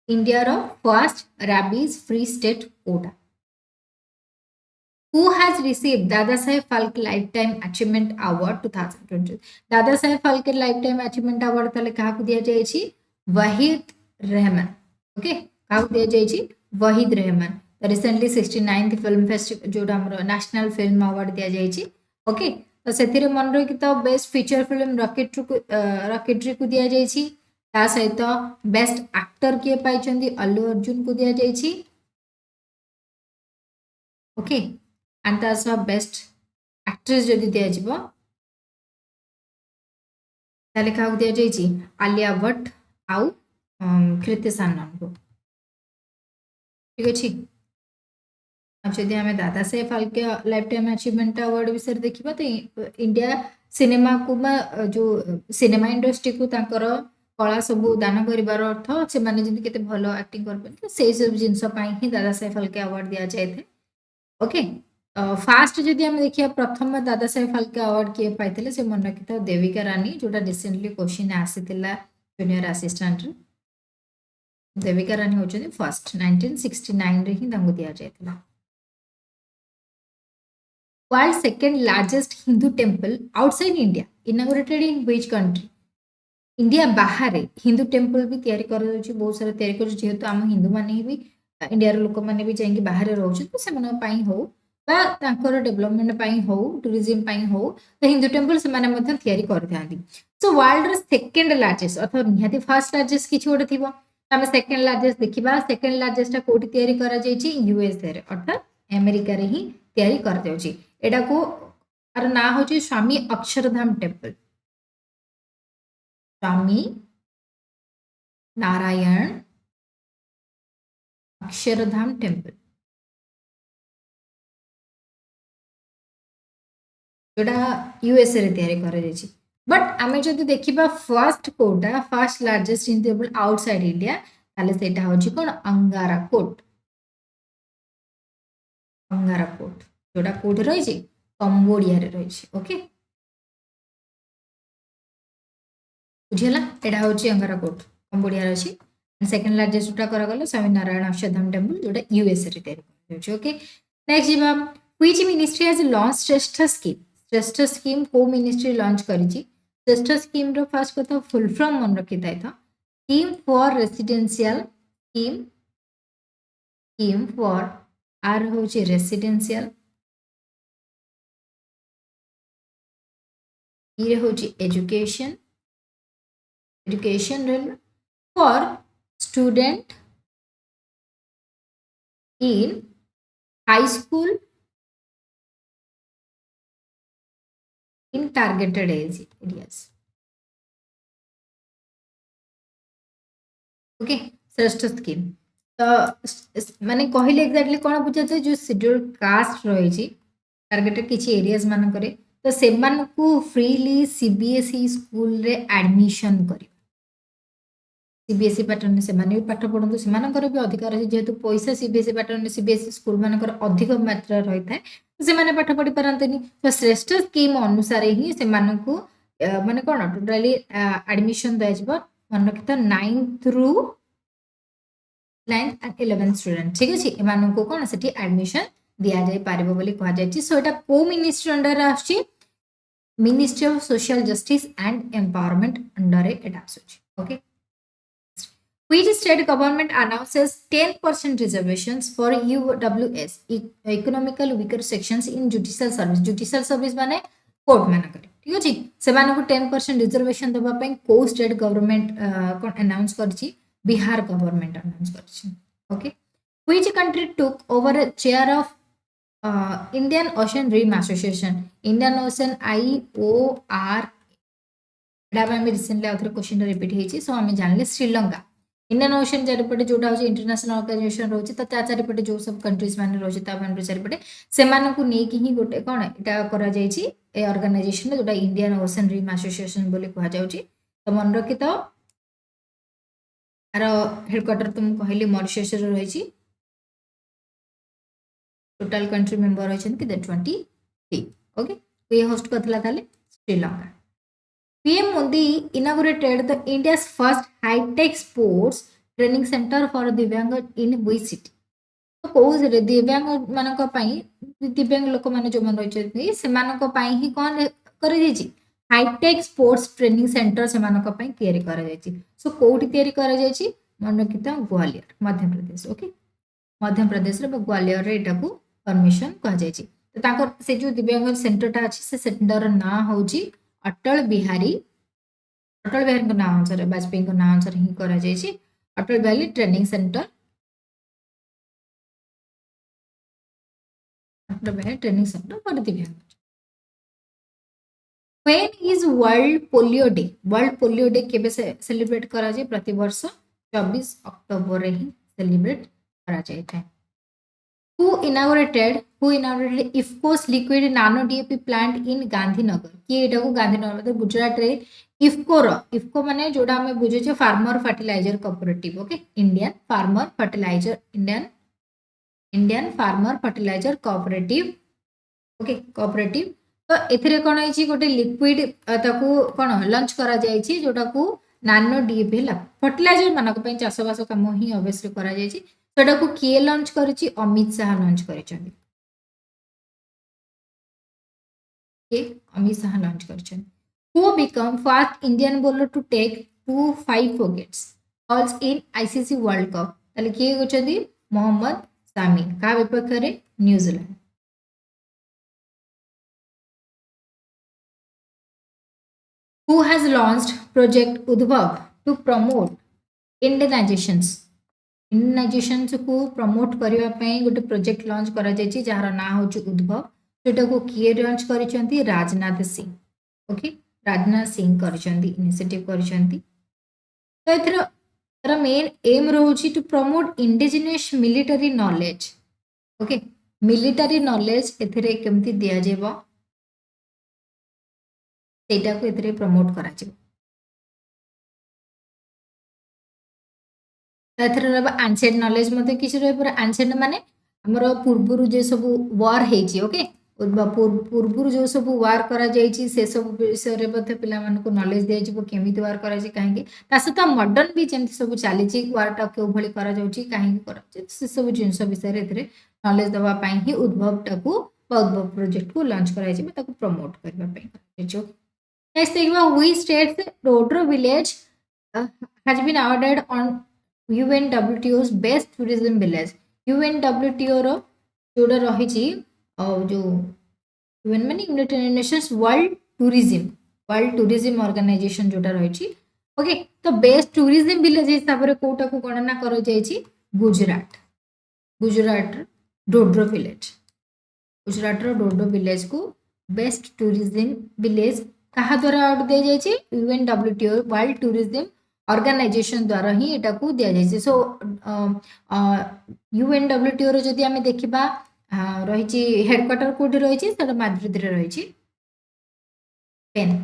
इंडिया रो फर्स्ट रैबीज फ्री स्टेट कोटा who has received Dada Saheb Phalke Lifetime Achievement Award 2020 Dada Saheb Phalke Lifetime Achievement Award तले कहा को दिया जायछि वहीद रहमान ओके कहा को दिया जायछि Waheeda Rehman recently 69th film festival जोटा हमर नेशनल फिल्म अवार्ड दिया जायछि ओके तो सेथिरे मन रखि तो बेस्ट फीचर फिल्म रॉकेटरी को दिया जायछि ता सहित बेस्ट एक्टर किए पाइछन्ती अल्लू अर्जुन को दिया जायछि ओके एंड तास बेस्ट एक्ट्रेस जदि दिया जिवो ताले का दिया जायछि आलिया भट्ट आउ कृति सानन को ठीक अछि जदि हमें Dada Saheb Phalke lifetime achievement award विषय देखिबा तो इंडिया सिनेमा को जो सिनेमा इंडस्ट्री को तांकर कला सब दान करिवार अर्थ से माने जदि केते भलो एक्टिंग करबे से सब जिंस पई ही दादा साहेब फाल्के अवार्ड दिया जायथे ओके फास्ट जदि हम देखिए प्रथम दादा साहेब फाल्के अवार्ड किए पाइथिले से मन रखिता देविका रानी जोटा रिसेंटली क्वेश्चन आसीतिला जूनियर असिस्टेंट देविका रानी होचनी फर्स्ट 1969 रे ही तांको दिया जायतिला world second largest Hindu temple outside India inaugurated in which country India बाहर हिंदू टेंपल भी तैयारी कर बहुत सारा तैयारी कर जेहेतु आम हिंदू माने भी इंडिया लोक मैंने भी जाइए बाहर रोचे तो से हो डेवलपमेंट हो टूरिज्म हो तो हिंदू टेंपल से करते सो वर्ल्ड सेकेंड लार्जेस्ट अर्थात निहाती फर्स्ट लार्जेस्ट किसी गोटे थी आम सेकेंड लार्जेस्ट देखा सेकेंड लार्जेस्ट कौटी तैयारी कर यूएसए अर्थात अमेरिका रे ही तैयारी कर को ना हूँ स्वामी अक्षरधाम टेम्पल स्वामी नारायण अक्षरधाम टेम्पल जोटा यूएसए रे तैयारी कर बट आम जब देखा फर्स्ट कोटा first largest Hindu temple outside India ताले सेटा होची कोन अंगारा कोट जोटा कोठी रही कंबोडिया रे रही ओके बुझेला एटा होची अंगारा कोट कंबोडिया रे अछि सेकंड लार्जेस्ट जोटा करा गले स्वामी नारायण अक्षरधाम टेम्पल जोटा यूएसए रे तैयारी कर ओके नेक्स्ट जीवा which ministry has launch Shreshta scheme को मिनिस्ट्री लॉन्च करिछि श्रेष्ठ स्कीम रो फर्स्ट कथा फुल फॉर्म मन रखि थाइ था scheme for residential scheme for R होची रेसिडेंशियल ये होची education for student in high school in targeted areas okay Shreshta scheme तो माने कहले एक्जेक्टली कोन बुझा जाय जो शेड्यूल कास्ट रही टारगेटेड किछि एरियाज मान करे तो से को फ्रीली सीबीएसई स्कूल रे एडमिशन कर सीबीएसई पैटर्न से माने पाठ पढंतु से मानकर भी अधिकार अछि जेहेतु पैसा सीबीएसई पैटर्न सीबीएसई स्कूल मानकर अधिक मात्रा रही थाए से माने पाठ पढि पारंतनी तो श्रेष्ठ स्कीम अनुसार ही से मानकु माने कोन टोटली एडमिशन दय जबो मन रखिता 9th through 9th and 11th student ठीक अछि एमानकु कोन सेठी एडमिशन दिया जाय पारिबो बोली कहा जाय छि सो एटा को मिनिस्ट्री अंडर आछि ministry of social justice and empowerment under एटा आछि okay Which state government announces 10% reservations for UWS economical weaker sections in judicial service? Judicial service माने कोर्ट मानक ठीक अछि से मानको 10% रिजर्वेशन दबा पई को स्टेट गवर्नमेंट कोन अनाउंस करछि बिहार गवर्नमेंट अनाउंस करछि okay Which country took over a chair of Indian Ocean Rim Association? Indian Ocean IOR एटा में रिसेंटली आउथर क्वेश्चन रिपीट हेछि सो हम जानले श्रीलंका इंडियन ओशन चारिपटे जोटा हो इंटरनेशनल ऑर्गेनाइजेशन रोचे तो चारिपटे जो सब कंट्रीज मान रोचे चारिपटे से ही गोटे कौन यहाँ कर ऑर्गेनाइजेशन जोटा इंडियन ओशन रिम एसोसिएशन बोली कह तो मन रखी तो यार हेडक्वार्टर तुम कहली मॉरिशस रही टोटल कंट्री मेंबर रही 23 ओके ये होस्ट करथिला Sri Lanka PM Modi inaugurated the India's first high-tech sports training center for Divyang in which city? तो कौन दिव्यांग मान दिव्यांग लोक मैंने जो रही से ही कौन कर हाईटेक स्पोर्ट्स ट्रेनिंग सेंटर से सो कौटी मन रखिता ग्वालियर मध्य प्रदेश ओके मध्य प्रदेश ग्वालियर एटा को परमिशन कह से जो दिव्यांग सेंटरटा अच्छी से सेंटर ना हूँ अटल बिहारी ना अनुसार वाजपेयी ना अनुसार ही Atal Bihari training centre Atal Bihari training centre for दिव्यांग. When is World Polio Day? World Polio Day केबे सेलिब्रेट करा जाए प्रति वर्ष 24 अक्टोबर ही सेलिब्रेट करा जाए था. Who inaugurated IFCO's liquid nano DAP plant in Gandhinagar? किए एटा को गांधीनगर मतलब गुजरात रे इफ्को माने जोडा हमें बुझे छे farmer fertiliser cooperative okay Indian farmer fertiliser cooperative okay cooperative तो एथिरे कोन होईची गोटे लिक्विड ताकू कोन लॉन्च करा जाईची जोटा को नानो डीएपी हला फर्टिलाइजर मानक पई चाषबास काम ही ऑब्वियसली करा जाईची सेटा को किए लॉन्च करिची अमित शाह लॉन्च करिछन के अमित शाह लॉन्च करिछन who become first Indian bowler to take 5 wickets balls in ICC World Cup ताले किए गोचदी मोहम्मद सामी का विपक्ष रे New Zealand. Who has launched Project Udbhav to promote Indianizations? Indianizations को प्रमोट करबा पई गोटे प्रोजेक्ट लॉन्च करा जायछि जहार ना होछि उद्भव सेटा को किए लॉन्च करिसंती राजनाथ सिंह ओके राजनाथ सिंह करिसंती इनिशिएटिव करिसंती तो एथरा तार मेन एम रहउछि to promote indigenous military knowledge okay military knowledge एथरे केमति दिया जेबो सेटा को एथरे प्रमोट करा जेबो एंशिएंट नॉलेज मते किछ रहे पर एंशिएंट माने हमर पूर्वरु जे सब वार हेछि ओके पूर्वरु जो सब वार करा जाइछि से सब विषय रे मते पिला मन को नॉलेज दे जिवो केमिति वार करा जाय काहे तासत मॉडर्न भी जेंति सब चाली छि वार टा के भली करा जाउछि काहे करा से सब जिंस विषय रे एथरे नॉलेज दवा पई ही उद्भव टा को उद्भव प्रोजेक्ट को लॉन्च करा छि ताको प्रमोट करबा पई जो नेक्स्ट देखबा व्हिच स्टेट्स रोडर village has been awarded on UNWTO's best tourism village UNWTO रो जोडा रही छि जो UN माने united nations world tourism organisation जोडा रही छि ओके तो बेस्ट टूरिज्म विलेज हिसाब रे कोटा को गणना कर जाय छि गुजरात डोड्रो विलेज को बेस्ट टूरिज्म विलेज कहा द्वारा अवार्ड दे जाय छि UNWTO वर्ल्ड टूरिज्म ऑर्गेनाइजेशन द्वारा ही एटा को दिया जाय सो UNWTO रो जदि हमें देखिबा रही छि हेडक्वार्टर कोडी रही छि सेटा माद्रिद रे रही छि पेन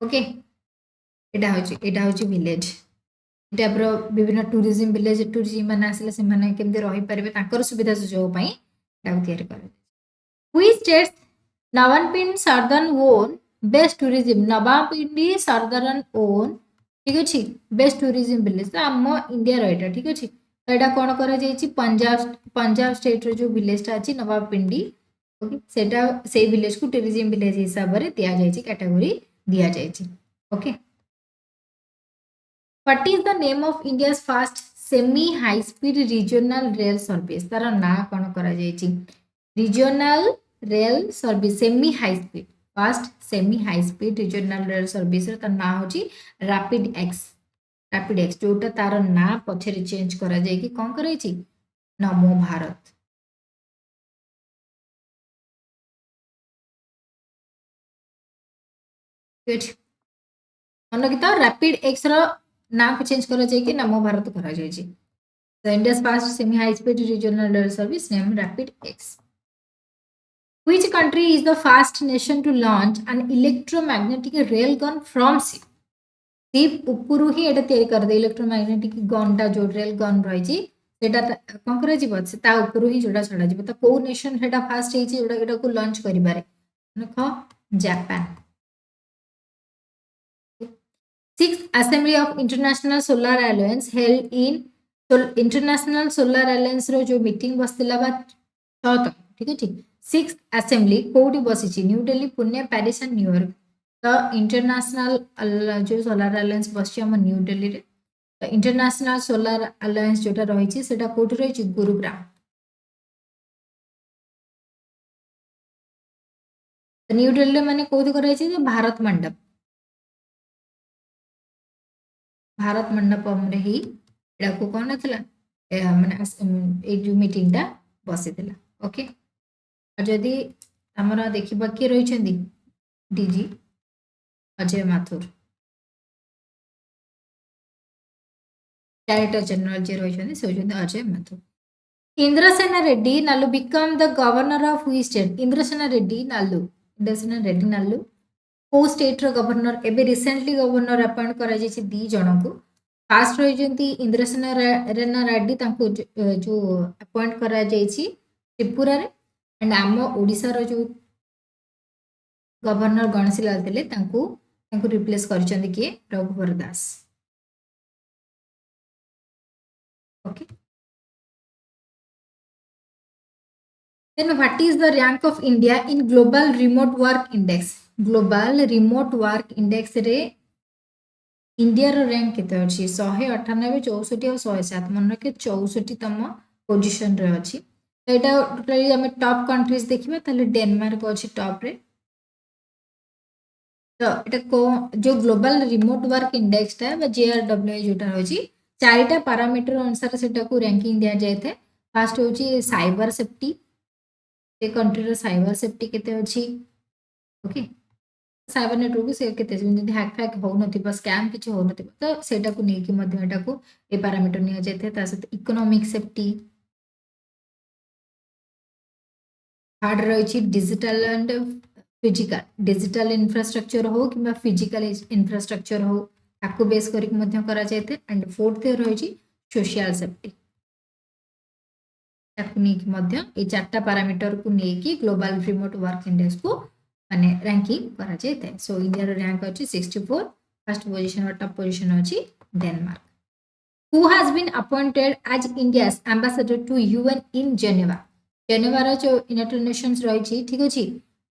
ओके एटा होछि विलेज एटा प्रो विभिन्न टूरिज्म विलेज टूरिज्म माने आसले से माने केमदे रही परबे ताकर सुविधा सुजोग पई एटा तयार कर which states Nawanpind Sardaran won best tourism Nawanpind Sardaran won ठीक अछि बेस्ट टूरिज्म विलेज तो हम इंडिया रहिटा ठीक अछि तो एटा कोन करा जायछि पंजाब स्टेट रो जो विलेज ता अछि नवापिंडी ओके सेटा से विलेज को टूरिज्म विलेज हिसाब रे दिया जायछि कैटेगरी दिया जायछि okay what is the name of India's first semi high speed regional rail service तार ना कोन करा जायछि regional rail service semi high speed first semi high speed regional rail service ता ना होची रैपिड एक्स जोटा तार ना पछरे चेंज करा जाय कि कोन करै छी नमो भारत गुड मन कि तो रैपिड एक्स रो ना को चेंज करा जाय कि नमो भारत करा जाय छी the India's first semi high speed regional rail service name rapid x. Which country is the first nation to launch an electromagnetic rail gun from ship? Ship उपरु ही एटा तयारी कर दे इलेक्ट्रोमैग्नेटिक गन टा जो रेल गन रही छी सेटा कोन करे जीव से उपरु ही जोड़ा छड़ा जीव तो को नेशन सेटा फास्ट हे छी जोड़ा एटा को लॉन्च करि बारे देखो Japan. Sixth Assembly of International Solar Alliance held in International Solar Alliance रो जो मीटिंग बसला बा 6 ठीक है ठीक। सिक्स असेंबली कोडी बसिची New Delhi Pune Paris and New York. तो इंटरनेशनल जो सोलार अलायंस बसची हम न्यू दिल्ली रे। तो इंटरनेशनल सोलार अलायंस जोटा रही सेटा कोठी रही गुरुग्राम। न्यू दिल्ली माने कोठी कराई भारत मंडप। भारत मंडपम रे ही एडा को कोन नथला माने ए जो मीटिंग टा बसितला। ओके जदि हमर देखिबा के रहिछंदी DG Ajay Mathur director general जे रहिछंदी से होछंदी Ajay Mathur. Indrasena Reddy Nallu become the governor of which state? Indrasena Reddy Nallu को स्टेट रो गवर्नर एबे रिसेंटली गवर्नर अपॉइंट करा जायछि दी जण को। फास्ट रहिछंती इंद्रसेना रेना रेड्डी तांको जो अपॉइंट करा जायछि त्रिपुरा रे। एंड आम ओडिसा रो जो गवर्नर गणेशीलाल थिले तांको रिप्लेस करछंदी के Raghubar Das. Okay then what is the rank of India in global remote work index? global remote work index रे इंडिया रो रैंक केते अछि 198 64 और 107 मन रखे 64 तम पोजीशन रे अछि। तो एटा टोटली हम टॉप कंट्रीज देखिबा ताले डेनमार्क अछि टॉप रे। तो एटा को जो ग्लोबल रिमोट वर्क इंडेक्स ता बा जेआरडब्ल्यू जोटा अछि चारिटा पैरामीटर अनुसार सेटा को रैंकिंग दिया जाय थे। फर्स्ट होची साइबर सेफ्टी ए कंट्री रो साइबर सेफ्टी केते अछि। ओके साइबर नेटवर्क से केते जदि हैक फैक हो नथिबा स्कैम किछ हो नथिबा तो सेटा को नै कि मध्य एटा को ए पैरामीटर निया जायते। ता सहित इकोनॉमिक सेफ्टी थर्ड रही digital and physical digital infrastructure हो कि फिजिकल इंफ्रास्ट्रक्चर हो ताको बेस करिक मध्य करा जायते। एंड फोर्थ रही सोशल सेफ्टी ताको नै कि मध्य ए चारटा पैरामीटर को नै कि ग्लोबल रिमोट वर्क इंडेक्स को माने रैंकिंग करा जायते। सो इंडिया रो रैंक अछि 64 फर्स्ट पोजीशन और टॉप पोजीशन अछि Denmark. Who has been appointed as India's ambassador to UN in Geneva? Geneva रो जो यूनाइटेड नेशंस रही ठीक अछि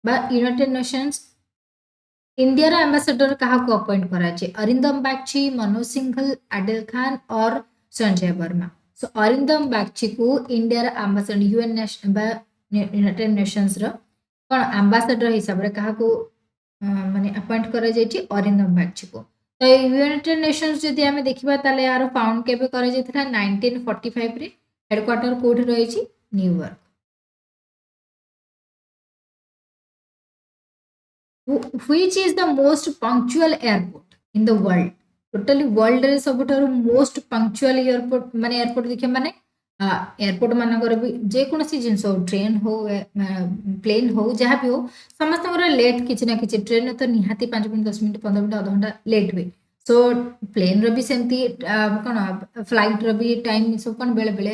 बा यूनाइटेड नेशंस इंडिया रो एम्बेसडर कहा को अपॉइंट करा छै? अरिंदम बागची, मनोज सिंघल, आदिल खान और संजय वर्मा। सो अरिंदम बागची को इंडिया रो एम्बेसडर यूएन नेशन बा यूनाइटेड नेशंस रो कोन एम्बेसडर हिसाब रे कहा को माने अपॉइंट करा जाय छै? अरिंदम बागची को। तो यूनाइटेड नेशंस जदि हमें देखिबा ताले यार फाउंड केबे करा जायथरा 1945 रे। हेडक्वार्टर कोड रही छी New York. Which is the most punctual airport in the world? Totally world रे सबठारु मोस्ट पंक्चुअल एयरपोर्ट माने एयरपोर्ट देखिए माने एयरपोर्ट मानकर भी जे कोनसी जिंस हो ट्रेन हो प्लेन हो जहाँ भी हो समस्त लेट किछि ना किछि ट्रेन तो निहाती 5 मिनट 10 मिनट 15 मिनट आधा घंटा लेट हुए। सो प्लेन रो भी सेमती कोन फ्लाइट रो भी टाइम सब कोन बेले बेले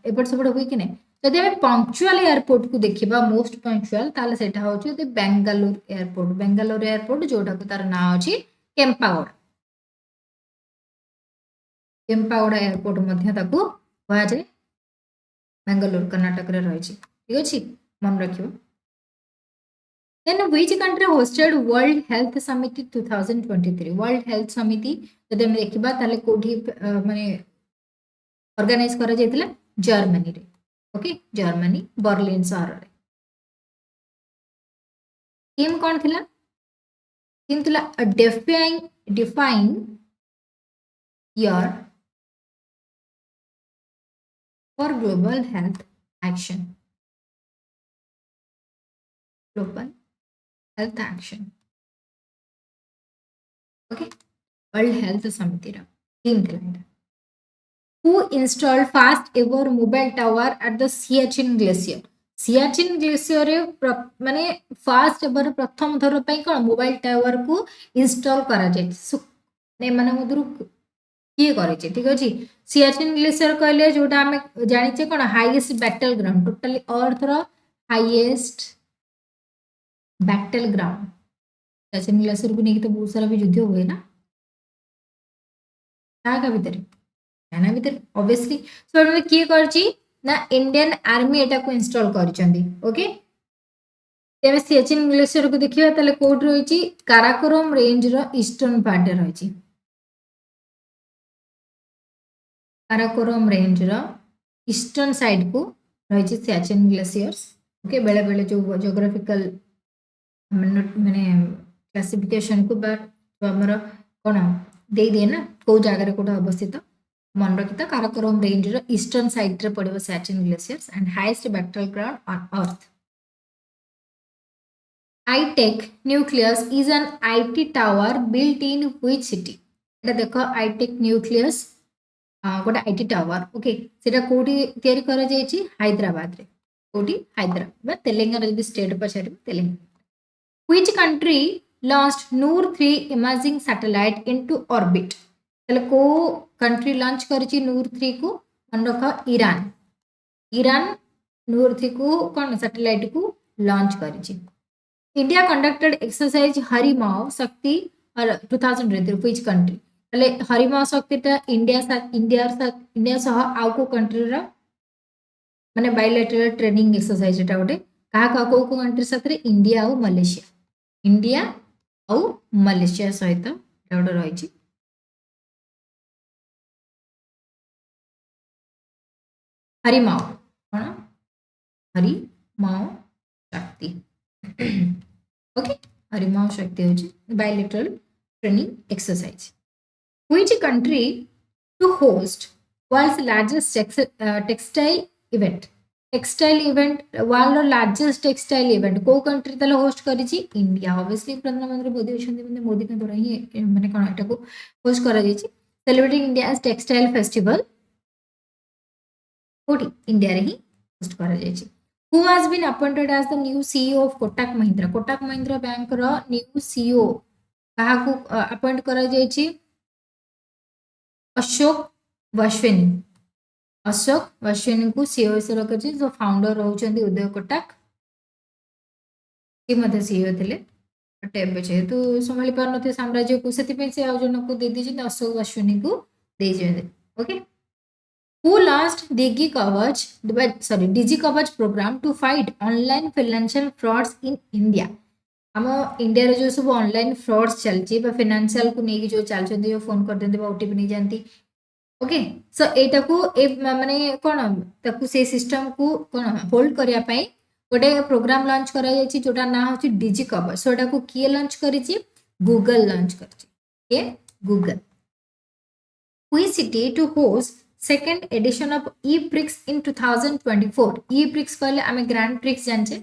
एपट सेपट हुए कि नहीं। जदि हमें पंक्चुअल एयरपोर्ट को देखिबा मोस्ट पंक्चुअल ताले सेटा होची बेंगालुरु एयरपोर्ट जोटा को तार नाम अछि केम्पावड़ा एयरपोर्ट मध्य ताको कहा जाय बेंगालुरु कर्नाटक रे रही छी ठीक अछि मन रखियो। Then which country hosted World Health Summit 2023? World Health Summit जदि हम देखिबा ताले कोठी माने ऑर्गेनाइज करा जायतिला जर्मनी रे। ओके जर्मनी बर्लिन शहर रे। थीम कौन थिला? थीम थिला define your for global health action. Global health action. Okay World Health Summit रा थीम थिला। Who installed fast ever mobile tower at the Siachen Glacier? Siachen glacier रे माने फास्ट एवर प्रथम थर पई कोन मोबाइल टावर को इंस्टॉल करा जाय ने माने मधुरु किए करे छै ठीक अछि। सियाचिन ग्लेशियर कहले जोटा हम जानि छै कोन highest battle ground totally earth रो highest battle ground Siachen glacier को नहीं तो बहुत सारा भी युद्ध हुए ना क्या भीतर चाइना भीतर ऑब्वियसली सो किए करची ना इंडियन आर्मी एटा को इंस्टॉल करचंदी ओके तेरे सियाचिन ग्लेशियर को देखिए ताले कोड रही काराकोरम रेंज रो ईस्टर्न पार्ट रही काराकोरम रेंज रो ईस्टर्न साइड को रही सियाचिन ग्लेशियर्स ओके बेले बेले जो जियोग्राफिकल माने क्लासिफिकेशन को बा जो हमर कोन दे दिए ना को जगह रे कोठा अवस्थित मन रखिता काराकोरम रेंज रो ईस्टर्न साइड रे पड़िबो Siachen glaciers and highest battle ground on earth iTech nucleus is an IT tower built in which city? এটা দেখো iTech nucleus গোটা আইটি টাওয়ার ওকে সেটা কোটি তৈরি করা যাইছি হায়দ্রাবাদ রে কোটি হায়দ্রাবাদ বা তেলেঙ্গানা যদি স্টেট পছাড়িব Telangana which country launched Noor 3 imaging satellite into orbit তাহলে কো कंट्री लॉन्च करिछि नूर 3 को मन रख ईरान ईरान नूर 3 को कोन सैटेलाइट को launch करिछि India conducted exercise Harimau Shakti or 2023 which country? তাহলে হরিমাও শক্তিটা ইন্ডিয়া সহ আউ কো कंट्री রা মানে বাইলেটারাল ট্রেনিং এক্সরসাইজ এটা ওটে কাহা কো কো कंट्री সাথে ইন্ডিয়া আর মালয়েশিয়া ইন্ডিয়া আর মালয়েশিয়া সহিত এটা ওটে রয়েছে হরিমাও কোন হরিমাও শক্তি okay Harimau Shakti hoji bilateral training exercise which country to host world's largest textile event world largest textile event को country तले host करिछि इंडिया obviously प्रधानमंत्री मोदी होछन्ति म्हणजे मोदी के द्वारा ही माने कोन एटा को host करा जाइछि celebrating india's textile festival कोठी इंडिया रे ही host करा जाइछि Who has been appointed as the new CEO of Kotak Mahindra? Kotak Mahindra Bank row new CEO कहा को अपॉइंट करा जायछि अशोक वश्विनी को CEO से रखछि जो फाउंडर रहउछन्ती उदय कोटक कि मते CEO थिले बट एबे जेतु संभाली पार नथे साम्राज्य को सेति पे से आ जन को दे दिछि अशोक वश्विनी को दे जेते okay Who launched Digi Kavach program to fight online financial frauds in India? हम इंडिया रे जो सब ऑनलाइन फ्रॉड्स चलची बा फाइनेंशियल को नेकी जो चलचंदी जो फोन कर देते बा ओटीपी नहीं जानती ओके सो एटा को ए माने कोन ताकू से सिस्टम को कोन होल्ड करिया पई गोटे प्रोग्राम लॉन्च करा जायछि जोटा ना होछि डिजी कवर सो एटा को किए लॉन्च करिछि गूगल लॉन्च करछि के Google Which city to host second edition of ePrix in 2024 ePrix कहले आमे ग्रैंड प्रिक्स जानचे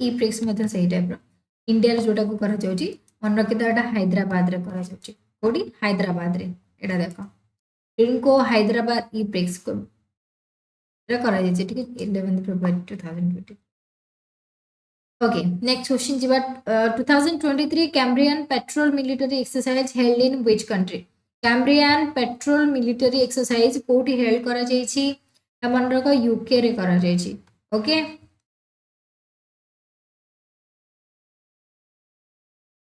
ePrix मते सही टाइप रो इंडिया रे जोटा को करा जाउची मन रखिता एटा हैदराबाद रे करा जाउची कोडी हैदराबाद रे एटा देखो इनको हैदराबाद ePrix को रे करा जायछि ठीक है 11 फरवरी 2020 Okay, next question is about 2023 Cambrian Patrol Military Exercise held in which country? Cambrian Patrol Military Exercise कोठी held करा जायछि मन रखो यूके रे करा जायछि okay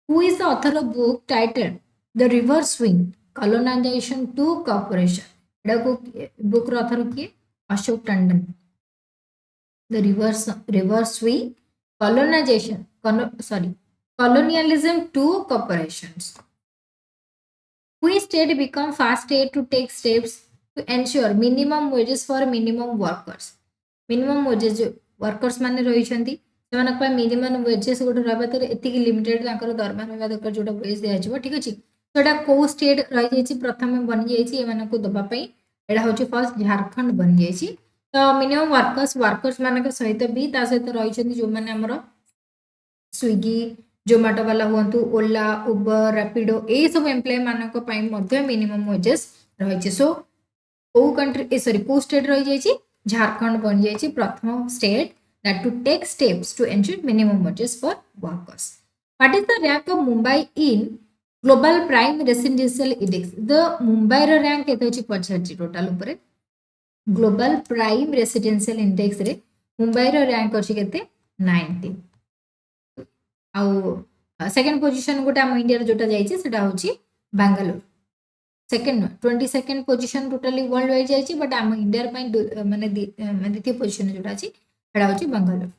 Who is the author of book titled The River Swing Colonization to Cooperation एडा को book रो author किए Ashok Tandon The River Swing colonialism to corporations. Which state become first state to take steps to ensure minimum wages for minimum workers? Minimum wages workers माने रही छंती सेमानक पय minimum wages गोटे रहबा त एतिकी limited ताकर दरमा रहबा दरकार जोटा वेज दिया जबो ठीक अछि सेटा को स्टेट रही जायछि प्रथम बनि जायछि एमानक दबा पय एडा होछि फर्स्ट झारखंड बनि जायछि तो मिनिमम वर्कर्स मानक सहित भी ता सहित रही छंती जो माने हमरो स्विगी जोमेटो वाला हुंतु ओला उबर रैपिडो ए सब एम्प्लॉय मानक पय मध्य मिनिमम वेजेस रही छै सो को कंट्री को स्टेट रही जायछि झारखंड बनि जायछि प्रथम state that to take steps to ensure minimum wages for workers. What is the rank of Mumbai in Global Prime Residential Index? The Mumbai rank केते अछि पछाछि टोटल ऊपर Global Prime Residential Index रे मुंबई रो rank अछि केते 19 आउ second position गोटे आम India जोटा जाइए सेटा होची Bangalore second 22nd position totally world wide जाइए बट आम इंडिया माने द्वितीय पोजीशन जोटा अछि सेटा होची Bangalore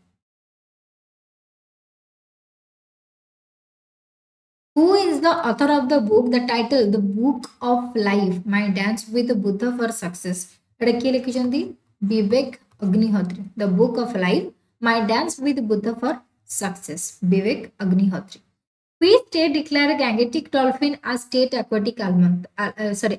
Who is the author of the book? The title, The Book of Life, My Dance with Buddha for Success. एटा किए लिखिछंती Vivek Agnihotri. The Book of Life, My Dance with Buddha for Success. Vivek Agnihotri. Which state declare gangetic dolphin as state aquatic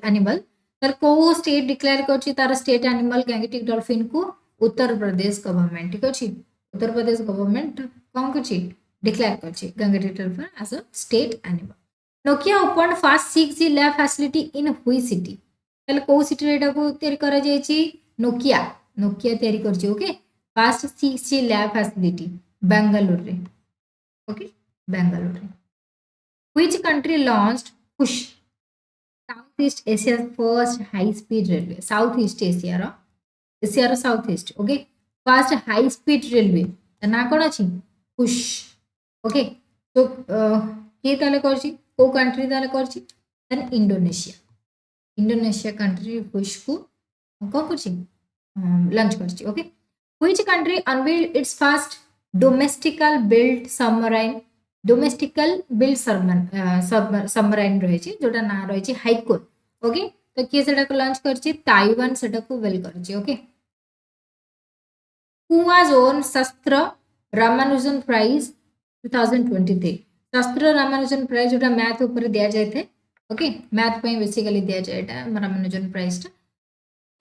animal? तर को state declare करछि तार state animal Gangetic dolphin को Uttar Pradesh government ठीक अछि Uttar Pradesh government कोन करछि declare करछि Gangetic dolphin as a state animal Nokia open first 6G lab facility in हुई सिटी तले को सिटी रे एटा को तयारी करा जायछि नोकिया नोकिया तयारी करछि okay first 6G lab facility Bengaluru रे ओके बेंगलुरु रे Which country launched push Southeast Asia's first high-speed railway? Southeast Asia row Asia row Southeast okay first high-speed railway ना कौन अच्छी push okay तो ये ताले करची को country ताले करची then Indonesia country push को कौन करची launch करची okay which country unveiled its first domestically built submarine domestically build submarine रही जोटा ना रही हाइकोर ओके तो किए सेटा को लॉन्च करछि ताइवान सेटा को वेल करछि ओके हु वाज ओन शास्त्र रामानुजन प्राइज 2023 शास्त्र रामानुजन प्राइज जोटा मैथ ऊपर दिया जाय थे ओके मैथ पे बेसिकली दिया जाय एटा रामानुजन प्राइज टा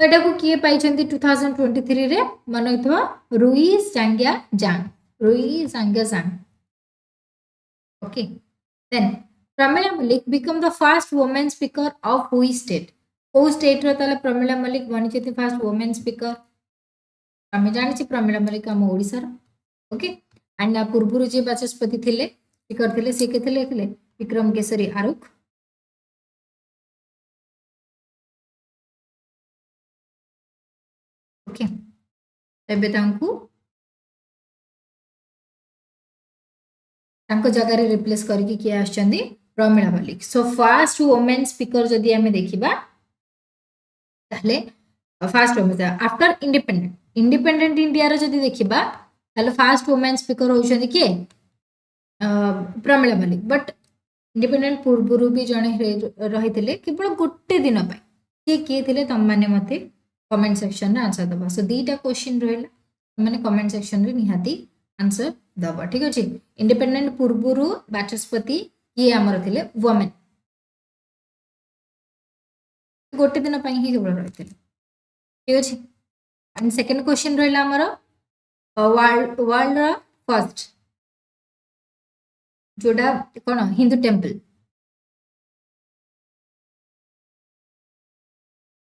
एटा को किए पाई छथि 2023 रे मन होथवा रुई सांग्या जांग Okay. Then Pramila Malik become the first woman speaker of which state? Who state रो ताले Pramila Malik बनी छथि first woman speaker? आमे जानि छी Pramila Malik हम ओडिसा रो. Okay. एंड ना पूर्वरु जे बाचस्पति थिले स्पीकर थिले से के थिले विक्रम केसरी आरुख. Okay. तबे तांकू तांको जगह रे रिप्लेस करके किए आछंदी Pramila Malik so first women speaker जदि हमें देखिबा ताले first women after independent India रे जदि देखिबा ताले फर्स्ट वुमेन स्पीकर होछंदी के प्रमिला मलिक बट इंडिपेंडेंट पूर्वरु भी जणे रहिथिले केवल गोटे दिन पय के के थिले तम माने मते कमेंट सेक्शन रे आंसर दबा सो दीटा क्वेश्चन रहला माने कमेंट सेक्शन रे निहाती आंसर दबा ठीक अछि इंडिपेंडेंट पूर्वरु बाचस्पति ये हमर थिले वुमेन गोटे दिन पई ही केवल रहिथिले ठीक अछि एंड सेकंड क्वेश्चन रहला हमर वर्ल्ड रा फर्स्ट जोडा कोन हिंदू टेंपल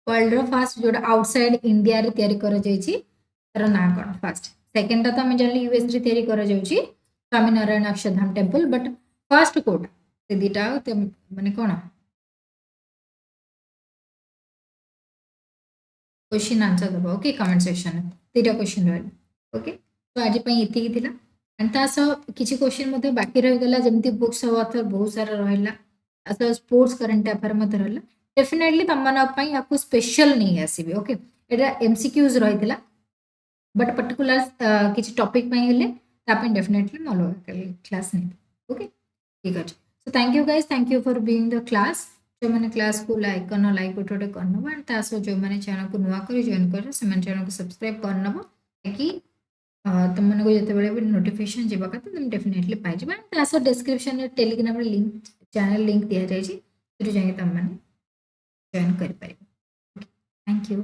वर्ल्ड रा फर्स्ट जोडा आउटसाइड इंडिया रे तयारी करा जायछि तर ना कोन फर्स्ट सेकंड टा तो हम जानली यूएस रे तयारी करा जाउछि Swaminarayan Akshardham temple but first कोड से दीटा माने कोन क्वेश्चन आंसर दबा ओके कमेंट सेक्शन दीटा क्वेश्चन रहल ओके तो आज पई इति की थिला एंड तासो किछि क्वेश्चन मध्ये बाकी रहि गेला जेमति बुक्स ऑफ ऑथर बहुत सारा रहला आसो स्पोर्ट्स करंट अफेयर मध्ये रहला डेफिनेटली तमना पई आपको स्पेशल नहीं आसीबे okay Etah MCQs रहितला but particular किसी टॉपिक पे हेले तापन डेफिनेटली मलो क्लास नहीं ओके ठीक अछि so thank you guys thank you for being the class जो मैंने क्लास को लाइक करना लाइक बटन करना एंड तासो जो मैंने चैनल को नुआ कर जॉइन कर से मैंने चैनल को सब्सक्राइब करना ताकि तुम मन को जते बेले भी नोटिफिकेशन जेबा का तुम डेफिनेटली पाइ जेबा तासो डिस्क्रिप्शन रे टेलीग्राम रे लिंक चैनल लिंक दिया जाय छी जाके तुम मन जॉइन कर पाइबो थैंक यू